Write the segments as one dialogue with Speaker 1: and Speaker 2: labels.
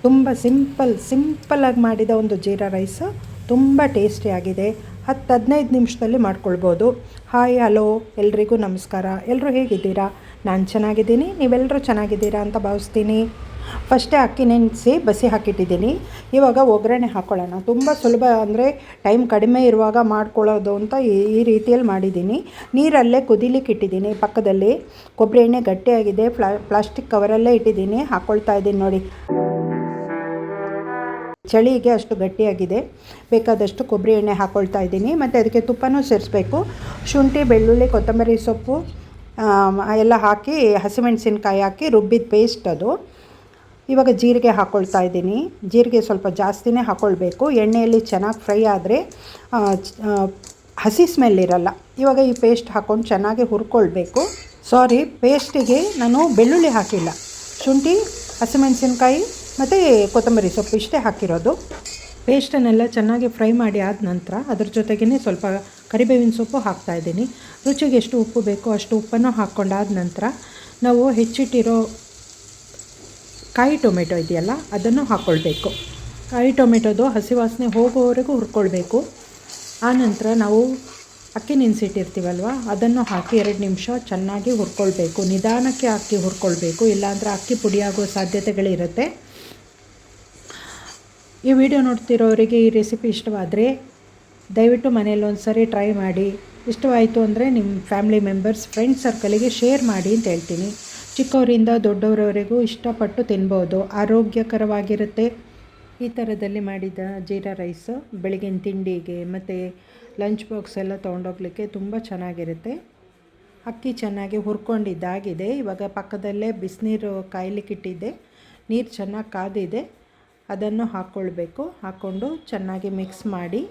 Speaker 1: ತುಂಬ ಸಿಂಪಲ್ಲಾಗಿ ಮಾಡಿದ ಒಂದು ಜೀರಾ ರೈಸ್ ತುಂಬ ಟೇಸ್ಟಿಯಾಗಿದೆ. 10-15 ನಿಮಿಷದಲ್ಲಿ ಮಾಡ್ಕೊಳ್ಬೋದು. ಹಾಯ್ ಹಲೋ ಎಲ್ರಿಗೂ ನಮಸ್ಕಾರ. ಎಲ್ಲರೂ ಹೇಗಿದ್ದೀರಾ? ನಾನು ಚೆನ್ನಾಗಿದ್ದೀನಿ, ನೀವೆಲ್ಲರೂ ಚೆನ್ನಾಗಿದ್ದೀರಾ ಅಂತ ಭಾವಿಸ್ತೀನಿ. ಫಸ್ಟೇ ಅಕ್ಕಿ ನೆನೆಸಿ ಬಸಿ ಹಾಕಿಟ್ಟಿದ್ದೀನಿ. ಇವಾಗ ಒಗ್ಗರಣೆ ಹಾಕ್ಕೊಳ್ಳೋಣ. ತುಂಬ ಸುಲಭ, ಅಂದರೆ ಟೈಮ್ ಕಡಿಮೆ ಇರುವಾಗ ಮಾಡ್ಕೊಳ್ಳೋದು ಅಂತ ಈ ರೀತಿಯಲ್ಲಿ ಮಾಡಿದ್ದೀನಿ. ನೀರಲ್ಲೇ ಕುದಿಲಿಕ್ಕೆ ಇಟ್ಟಿದ್ದೀನಿ. ಪಕ್ಕದಲ್ಲಿ ಕೊಬ್ಬರಿ ಎಣ್ಣೆ ಗಟ್ಟಿಯಾಗಿದೆ, ಪ್ಲಾಸ್ಟಿಕ್ ಕವರಲ್ಲೇ ಇಟ್ಟಿದ್ದೀನಿ. ಹಾಕ್ಕೊಳ್ತಾ ಇದ್ದೀನಿ ನೋಡಿ. ಚಳಿಗೆ ಅಷ್ಟು ಗಟ್ಟಿಯಾಗಿದೆ. ಬೇಕಾದಷ್ಟು ಕೊಬ್ಬರಿ ಎಣ್ಣೆ ಹಾಕ್ಕೊಳ್ತಾ ಇದ್ದೀನಿ. ಮತ್ತು ಅದಕ್ಕೆ ತುಪ್ಪನೂ ಸೇರಿಸ್ಬೇಕು. ಶುಂಠಿ, ಬೆಳ್ಳುಳ್ಳಿ, ಕೊತ್ತಂಬರಿ ಸೊಪ್ಪು ಎಲ್ಲ ಹಾಕಿ, ಹಸಿಮೆಣಸಿನ್ಕಾಯಿ ಹಾಕಿ ರುಬ್ಬಿದ ಪೇಸ್ಟ್ ಅದು. ಇವಾಗ ಜೀರಿಗೆ ಹಾಕ್ಕೊಳ್ತಾ ಇದ್ದೀನಿ. ಜೀರಿಗೆ ಸ್ವಲ್ಪ ಜಾಸ್ತಿನೇ ಹಾಕ್ಕೊಳ್ಬೇಕು. ಎಣ್ಣೆಯಲ್ಲಿ ಚೆನ್ನಾಗಿ ಫ್ರೈ ಆದರೆ ಹಸಿ ಸ್ಮೆಲ್ ಇರಲ್ಲ. ಇವಾಗ ಈ ಪೇಸ್ಟ್ ಹಾಕ್ಕೊಂಡು ಚೆನ್ನಾಗಿ ಹುರ್ಕೊಳ್ಬೇಕು. ಪೇಸ್ಟಿಗೆ ನಾನು ಬೆಳ್ಳುಳ್ಳಿ ಹಾಕಿಲ್ಲ. ಶುಂಠಿ, ಹಸಿಮೆಣಸಿನ್ಕಾಯಿ ಮತ್ತು ಕೊತ್ತಂಬರಿ ಸೊಪ್ಪು ಇಷ್ಟೇ ಹಾಕಿರೋದು. ಪೇಸ್ಟನ್ನೆಲ್ಲ ಚೆನ್ನಾಗಿ ಫ್ರೈ ಮಾಡಿ ಆದ ನಂತರ ಅದ್ರ ಜೊತೆಗೇ ಸ್ವಲ್ಪ ಕರಿಬೇವಿನ ಸೊಪ್ಪು ಹಾಕ್ತಾಯಿದ್ದೀನಿ. ರುಚಿಗೆ ಎಷ್ಟು ಉಪ್ಪು ಬೇಕೋ ಅಷ್ಟು ಉಪ್ಪನ್ನು ಹಾಕ್ಕೊಂಡಾದ ನಂತರ ನಾವು ಹೆಚ್ಚಿಟ್ಟಿರೋ ಕಾಯಿ ಟೊಮೆಟೊ ಇದೆಯಲ್ಲ ಅದನ್ನು ಹಾಕ್ಕೊಳ್ಬೇಕು. ಕಾಯಿ ಟೊಮೆಟೊದು ಹಸಿ ವಾಸನೆ ಹೋಗೋವರೆಗೂ ಹುರ್ಕೊಳ್ಬೇಕು. ಆನಂತರ ನಾವು ಅಕ್ಕಿ ನೆನೆಸಿಟ್ಟಿರ್ತೀವಲ್ವ ಅದನ್ನು ಹಾಕಿ 2 ನಿಮಿಷ ಚೆನ್ನಾಗಿ ಹುರ್ಕೊಳ್ಬೇಕು. ನಿಧಾನಕ್ಕೆ ಅಕ್ಕಿ ಹುರ್ಕೊಳ್ಬೇಕು, ಇಲ್ಲಾಂದರೆ ಅಕ್ಕಿ ಪುಡಿಯಾಗೋ ಸಾಧ್ಯತೆಗಳಿರುತ್ತೆ. ಈ ವಿಡಿಯೋ ನೋಡ್ತಿರೋರಿಗೆ ಈ ರೆಸಿಪಿ ಇಷ್ಟವಾದರೆ ದಯವಿಟ್ಟು ಮನೇಲಿ ಒಂದು ಸರಿ ಟ್ರೈ ಮಾಡಿ. ಇಷ್ಟವಾಯಿತು ಅಂದರೆ ನಿಮ್ಮ ಫ್ಯಾಮಿಲಿ ಮೆಂಬರ್ಸ್, ಫ್ರೆಂಡ್ಸ್ ಸರ್ಕಲಿಗೆ ಶೇರ್ ಮಾಡಿ ಅಂತ ಹೇಳ್ತೀನಿ. ಚಿಕ್ಕವರಿಂದ ದೊಡ್ಡವರವರೆಗೂ ಇಷ್ಟಪಟ್ಟು ತಿನ್ಬೋದು, ಆರೋಗ್ಯಕರವಾಗಿರುತ್ತೆ. ಈ ಥರದಲ್ಲಿ ಮಾಡಿದ ಜೀರಾ ರೈಸು ಬೆಳಗಿನ ತಿಂಡಿಗೆ ಮತ್ತು ಲಂಚ್ ಬಾಕ್ಸ್ ಎಲ್ಲ ತೊಗೊಂಡೋಗ್ಲಿಕ್ಕೆ ತುಂಬ ಚೆನ್ನಾಗಿರುತ್ತೆ. ಅಕ್ಕಿ ಚೆನ್ನಾಗಿ ಹುರ್ಕೊಂಡಿದ್ದಾಗಿದೆ. ಇವಾಗ ಪಕ್ಕದಲ್ಲೇ ಬಿಸಿನೀರು ಕಾಯ್ಲಿಕ್ಕಿಟ್ಟಿದ್ದೆ. ನೀರು ಚೆನ್ನಾಗಿ ಕಾದಿದೆ. ಅದನ್ನು ಹಾಕ್ಕೊಳ್ಬೇಕು. ಹಾಕ್ಕೊಂಡು ಚೆನ್ನಾಗಿ ಮಿಕ್ಸ್ ಮಾಡಿ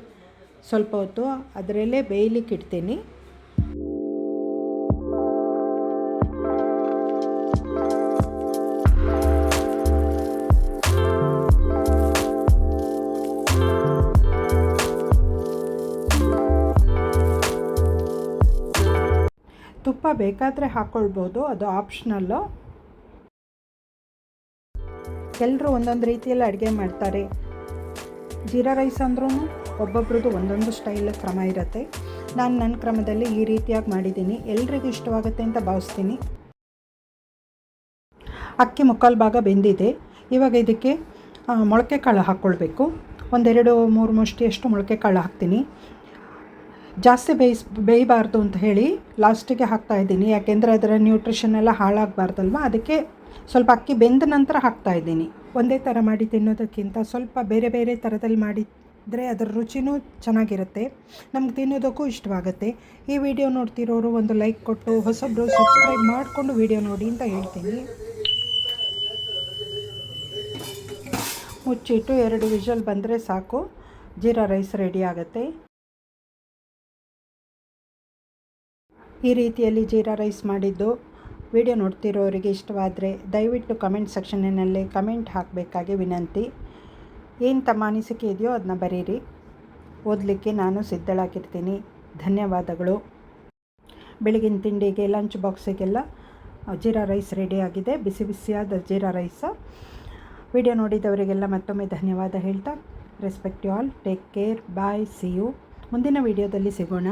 Speaker 1: ಸ್ವಲ್ಪ ಹೊತ್ತು ಅದರಲ್ಲೇ ಬೇಯಲಿಕ್ಕೆ ಇಡ್ತೀನಿ. ತುಪ್ಪ ಬೇಕಾದರೆ ಹಾಕ್ಕೊಳ್ಬೋದು, ಅದು ಆಪ್ಷನಲ್ಲು. ಎಲ್ಲರೂ ಒಂದೊಂದು ರೀತಿಯಲ್ಲಿ ಅಡುಗೆ ಮಾಡ್ತಾರೆ. ಜೀರಾ ರೈಸ್ ಅಂದ್ರೂ ಒಬ್ಬೊಬ್ರದ್ದು ಒಂದೊಂದು ಸ್ಟೈಲ್ ಕ್ರಮ ಇರುತ್ತೆ. ನಾನು ನನ್ನ ಕ್ರಮದಲ್ಲಿ ಈ ರೀತಿಯಾಗಿ ಮಾಡಿದ್ದೀನಿ. ಎಲ್ರಿಗೂ ಇಷ್ಟವಾಗುತ್ತೆ ಅಂತ ಭಾವಿಸ್ತೀನಿ. ಅಕ್ಕಿ ಮುಕ್ಕಾಲು ಭಾಗ ಬೆಂದಿದೆ. ಇವಾಗ ಇದಕ್ಕೆ ಮೊಳಕೆ ಕಾಳು ಹಾಕ್ಕೊಳ್ಬೇಕು. 1-2-3 ಮುಷ್ಟಿಯಷ್ಟು ಮೊಳಕೆ ಕಾಳು ಹಾಕ್ತೀನಿ. ಜಾಸ್ತಿ ಬೇಯಬಾರ್ದು ಅಂತ ಹೇಳಿ ಲಾಸ್ಟಿಗೆ ಹಾಕ್ತಾಯಿದ್ದೀನಿ. ಯಾಕೆಂದರೆ ಅದರ ನ್ಯೂಟ್ರಿಷನ್ ಎಲ್ಲ ಹಾಳಾಗಬಾರ್ದಲ್ವ, ಅದಕ್ಕೆ ಸ್ವಲ್ಪ ಅಕ್ಕಿ ಬೆಂದ ನಂತರ ಹಾಕ್ತಾಯಿದ್ದೀನಿ. ಒಂದೇ ಥರ ಮಾಡಿ ತಿನ್ನೋದಕ್ಕಿಂತ ಸ್ವಲ್ಪ ಬೇರೆ ಬೇರೆ ಥರದಲ್ಲಿ ಮಾಡಿದರೆ ಅದರ ರುಚಿನೂ ಚೆನ್ನಾಗಿರುತ್ತೆ, ನಮ್ಗೆ ತಿನ್ನೋದಕ್ಕೂ ಇಷ್ಟವಾಗುತ್ತೆ. ಈ ವಿಡಿಯೋ ನೋಡ್ತಿರೋರು ಒಂದು ಲೈಕ್ ಕೊಟ್ಟು, ಹೊಸಬ್ರು ಸಬ್ಸ್ಕ್ರೈಬ್ ಮಾಡಿಕೊಂಡು ವಿಡಿಯೋ ನೋಡಿ ಅಂತ ಹೇಳ್ತೀನಿ. ಮುಚ್ಚಿಟ್ಟು 2 ವಿಷಲ್ ಬಂದರೆ ಸಾಕು, ಜೀರಾ ರೈಸ್ ರೆಡಿ ಆಗುತ್ತೆ. ಈ ರೀತಿಯಲ್ಲಿ ಜೀರಾ ರೈಸ್ ಮಾಡಿದ್ದು ವಿಡಿಯೋ ನೋಡ್ತಿರೋರಿಗೆ ಇಷ್ಟವಾದರೆ ದಯವಿಟ್ಟು ಕಮೆಂಟ್ ಸೆಕ್ಷನ್ನಲ್ಲಿ ಕಮೆಂಟ್ ಹಾಕಬೇಕಾಗಿ ವಿನಂತಿ. ಏನು ತಮ್ಮ ಅನಿಸಿಕೆ ಇದೆಯೋ ಅದನ್ನ ಬರೀರಿ, ಓದಲಿಕ್ಕೆ ನಾನು ಸಿದ್ಧಳಾಗಿರ್ತೀನಿ. ಧನ್ಯವಾದಗಳು. ಬೆಳಗಿನ ತಿಂಡಿಗೆ ಲಂಚ್ ಬಾಕ್ಸಿಗೆಲ್ಲ ಜೀರಾ ರೈಸ್ ರೆಡಿಯಾಗಿದೆ. ಬಿಸಿ ಬಿಸಿಯಾದ ಜೀರಾ ರೈಸ್. ವಿಡಿಯೋ ನೋಡಿದವರಿಗೆಲ್ಲ ಮತ್ತೊಮ್ಮೆ ಧನ್ಯವಾದ ಹೇಳ್ತಾ, respect you all, take care, bye, see you. ಮುಂದಿನ ವಿಡಿಯೋದಲ್ಲಿ ಸಿಗೋಣ.